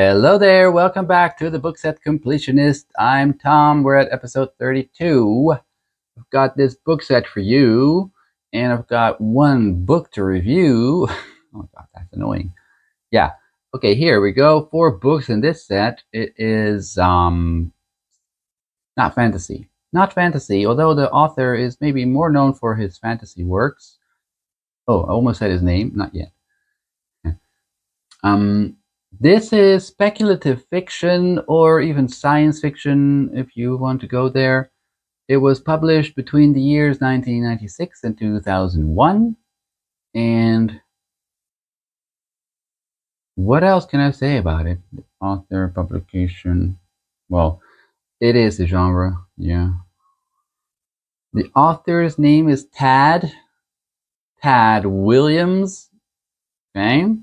Hello there, welcome back to the book set Completionist. I'm Tom, we're at episode 32. I've got this book set for you, and I've got one book to review. Oh my god, that's annoying. Yeah, okay, here we go. 4 books in this set. It is, not fantasy. Not fantasy, although the author is maybe more known for his fantasy works. Oh, I almost said his name, not yet. This is speculative fiction, or even science fiction, if you want to go there. It was published between the years 1996 and 2001. And what else can I say about it? The author, publication. Well, it is the genre, yeah. The author's name is Tad Williams. Okay.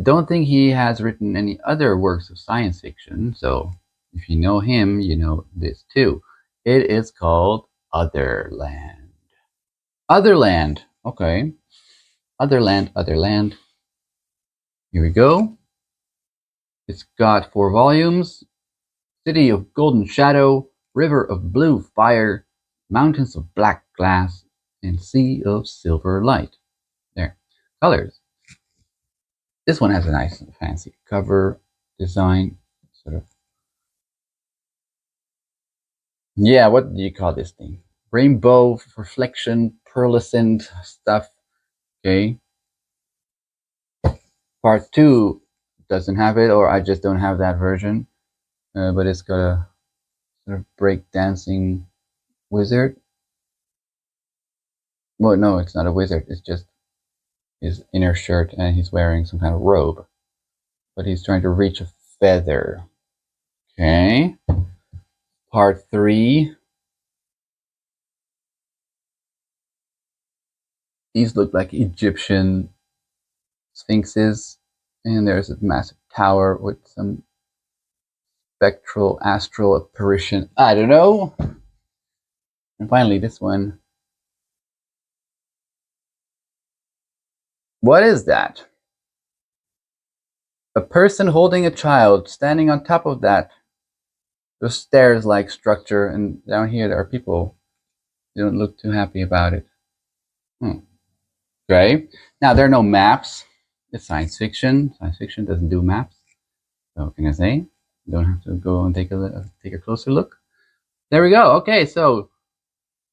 Don't think he has written any other works of science fiction, so if you know him, you know this too. It is called Otherland. Otherland, okay. Otherland. Here we go. It's got 4 volumes. City of Golden Shadow, River of Blue Fire, Mountains of Black Glass, and Sea of Silver Light. There, colors. This one has a nice fancy cover design, sort of. Yeah, what do you call this thing? Rainbow reflection, pearlescent stuff. Okay. Part 2 doesn't have it, or I just don't have that version. But it's got a sort of break-dancing wizard. Well, no, it's not a wizard. It's just his inner shirt, and he's wearing some kind of robe. But he's trying to reach a feather. Okay. Part 3. These look like Egyptian sphinxes. And there's a massive tower with some spectral astral apparition. I don't know. And finally, this one. What is that? A person holding a child standing on top of that. The stairs-like structure, and down here there are people. They don't look too happy about it. Okay. Now there are no maps. It's science fiction. Science fiction doesn't do maps. So what can I say? You don't have to go and take a closer look. There we go. Okay, so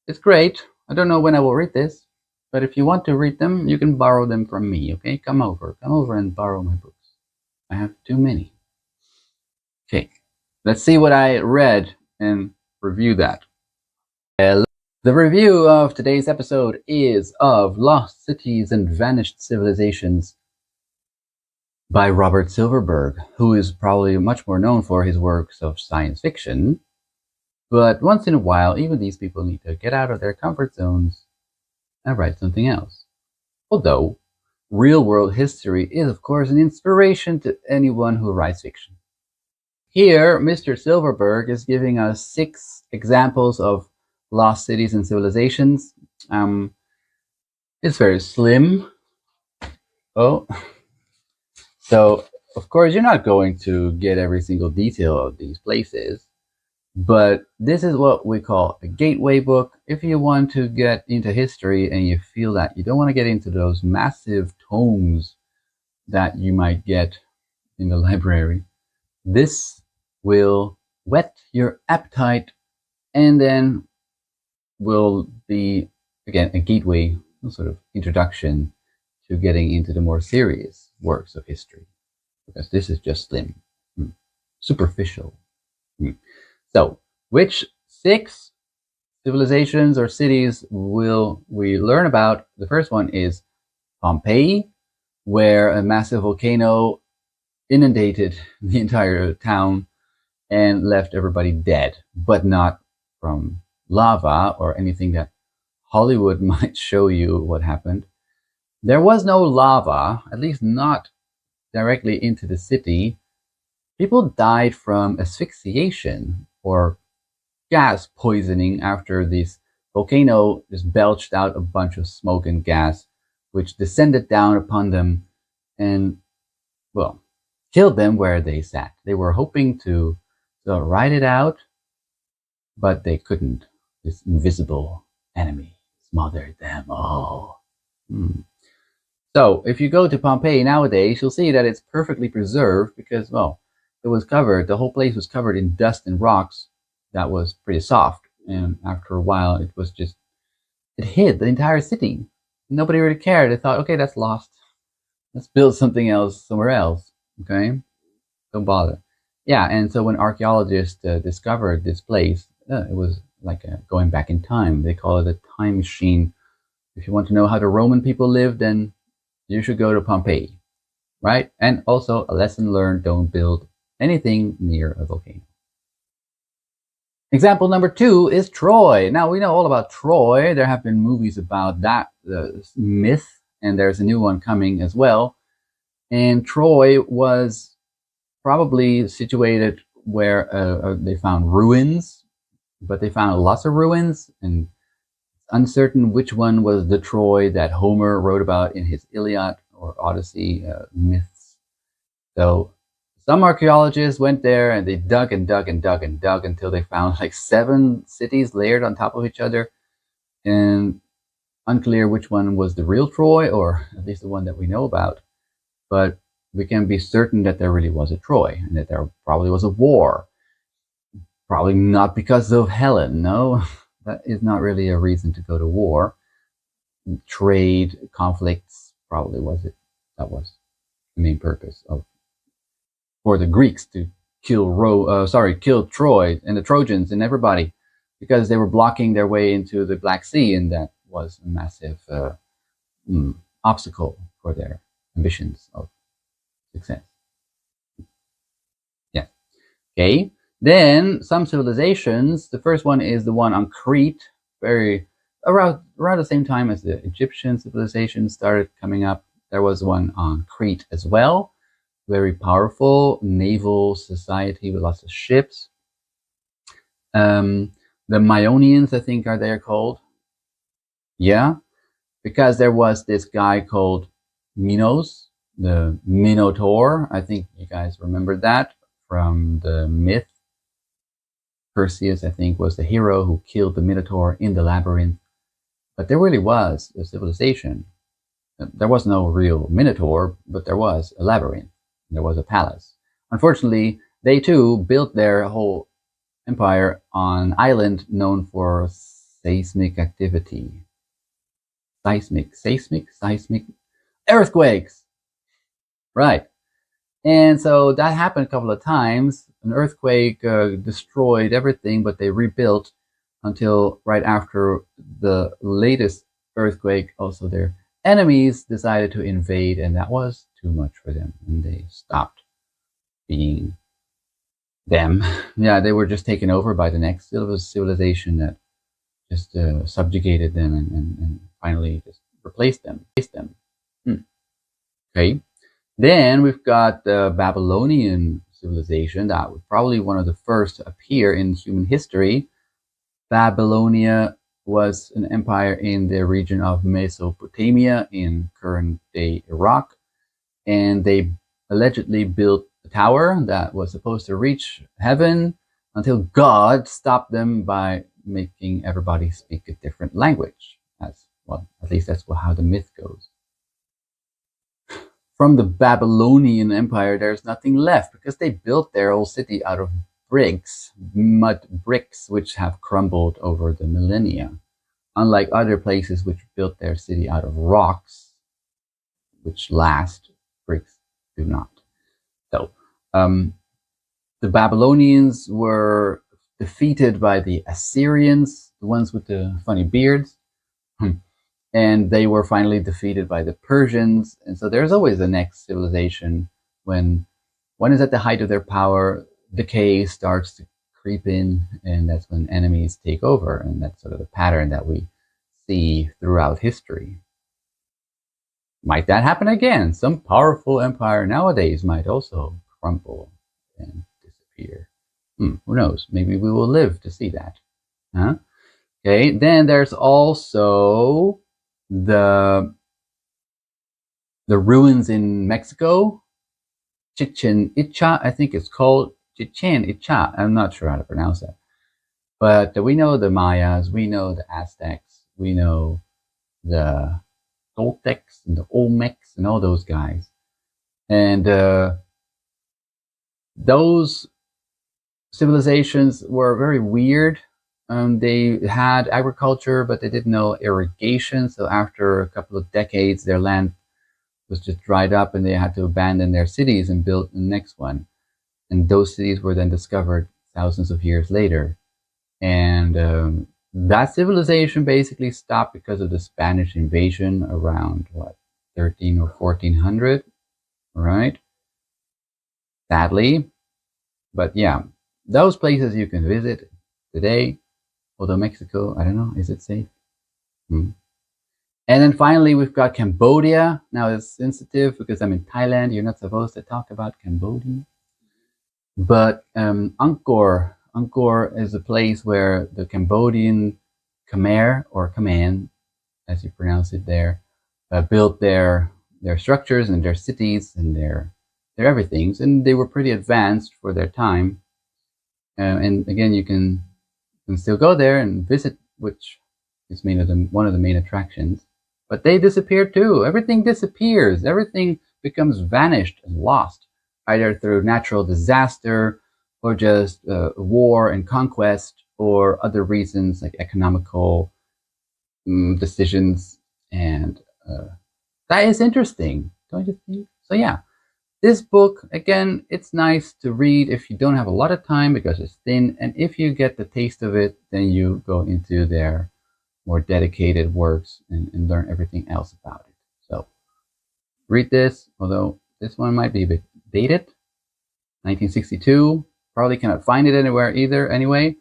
it's great. I don't know when I will read this, but if you want to read them, you can borrow them from me. Okay, come over and borrow my books. I have too many. Okay, let's see what I read and review that. The review of today's episode is of Lost Cities and Vanished Civilizations by Robert Silverberg, who is probably much more known for his works of science fiction. But once in a while, even these people need to get out of their comfort zones and write something else. Although, real-world history is, of course, an inspiration to anyone who writes fiction. Here, Mr. Silverberg is giving us 6 examples of lost cities and civilizations. It's very slim. Oh. So, of course, you're not going to get every single detail of these places. But this is what we call a gateway book. If you want to get into history and you feel that you don't want to get into those massive tomes that you might get in the library, this will whet your appetite and then will be, again, a gateway, a sort of introduction to getting into the more serious works of history. Because this is just slim, superficial. So, which 6 civilizations or cities will we learn about? The first one is Pompeii, where a massive volcano inundated the entire town and left everybody dead, but not from lava or anything that Hollywood might show you what happened. There was no lava, at least not directly into the city. People died from asphyxiation or gas poisoning after this volcano just belched out a bunch of smoke and gas, which descended down upon them and, well, killed them where they sat. They were hoping to ride it out, but they couldn't. This invisible enemy smothered them all. Hmm. So if you go to Pompeii nowadays, you'll see that it's perfectly preserved because, well, it was covered, the whole place was covered in dust and rocks that was pretty soft. And after a while, it hid the entire city. Nobody really cared. They thought, okay, that's lost. Let's build something else somewhere else. Okay? Don't bother. Yeah, and so when archaeologists discovered this place, it was like going back in time. They call it a time machine. If you want to know how the Roman people lived, then you should go to Pompeii, right? And also a lesson learned, don't build anything near a volcano. Example number 2 is Troy. Now we know all about Troy. There have been movies about that myth, and there's a new one coming as well. And Troy was probably situated where they found ruins, but they found lots of ruins, and it's uncertain which one was the Troy that Homer wrote about in his Iliad or Odyssey myths. So some archaeologists went there and they dug and dug and dug and dug until they found like 7 cities layered on top of each other, and unclear which one was the real Troy, or at least the one that we know about. But we can be certain that there really was a Troy, and that there probably was a war. Probably not because of Helen, no. That is not really a reason to go to war. Trade, conflicts, probably was it. That was the main purpose for the Greeks to kill Troy and the Trojans and everybody, because they were blocking their way into the Black Sea, and that was a massive obstacle for their ambitions of success. Yeah. Okay. Then some civilizations. The first one is the one on Crete, very around the same time as the Egyptian civilization started coming up. There was one on Crete as well. Very powerful naval society with lots of ships. The Myonians, I think, are they called? Yeah, because there was this guy called Minos, the Minotaur. I think you guys remember that from the myth. Perseus, I think, was the hero who killed the Minotaur in the labyrinth. But there really was a civilization. There was no real Minotaur, but there was a labyrinth. There was a palace. Unfortunately, they too built their whole empire on an island known for seismic activity. Seismic, earthquakes. Right. And so that happened a couple of times. An earthquake destroyed everything, but they rebuilt until right after the latest earthquake. Also, their enemies decided to invade, and that was too much for them, and they stopped being them. Yeah, they were just taken over by the next civilization that just subjugated them and finally just replaced them. Okay. Then we've got the Babylonian civilization. That was probably one of the first to appear in human history. Babylonia was an empire in the region of Mesopotamia in current-day Iraq. And they allegedly built a tower that was supposed to reach heaven until God stopped them by making everybody speak a different language. At least that's how the myth goes. From the Babylonian Empire, there's nothing left because they built their whole city out of bricks, mud bricks, which have crumbled over the millennia. Unlike other places which built their city out of rocks, which last, bricks do not. So, the Babylonians were defeated by the Assyrians, the ones with the funny beards. And they were finally defeated by the Persians. And so there's always the next civilization. When one is at the height of their power, decay starts to creep in, and that's when enemies take over. And that's sort of the pattern that we see throughout history. Might that happen again? Some powerful empire nowadays might also crumble and disappear. Who knows? Maybe we will live to see that. Huh? Okay, then there's also the ruins in Mexico. Chichen Itza, I think it's called Chichen Itza. I'm not sure how to pronounce that. But we know the Mayas, we know the Aztecs, we know the Toltecs and the Olmecs and all those guys. And those civilizations were very weird. They had agriculture, but they didn't know irrigation. So after a couple of decades, their land was just dried up and they had to abandon their cities and build the next one. And those cities were then discovered thousands of years later. And that civilization basically stopped because of the Spanish invasion around, what, 13 or 1400, right? Sadly. But yeah, those places you can visit today. Although Mexico, I don't know, is it safe? And then finally, we've got Cambodia. Now it's sensitive because I'm in Thailand. You're not supposed to talk about Cambodia. But Angkor is a place where the Cambodian Khmer, or Khmer, as you pronounce it there, built their structures and their cities and their everythings. And they were pretty advanced for their time. And again, you can still go there and visit, which is one of the main attractions. But they disappeared too. Everything disappears. Everything becomes vanished and lost, either through natural disaster or just war and conquest, or other reasons like economical decisions. And that is interesting, don't you think? So yeah, this book, again, it's nice to read if you don't have a lot of time because it's thin, and if you get the taste of it, then you go into their more dedicated works and learn everything else about it. So read this, although this one might be a bit dated. 1962, probably cannot find it anywhere either anyway.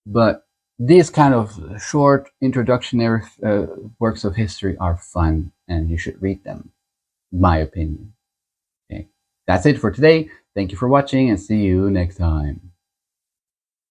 But these kind of short introductory works of history are fun, and you should read them, in my opinion. Okay, that's it for today. Thank you for watching, and see you next time.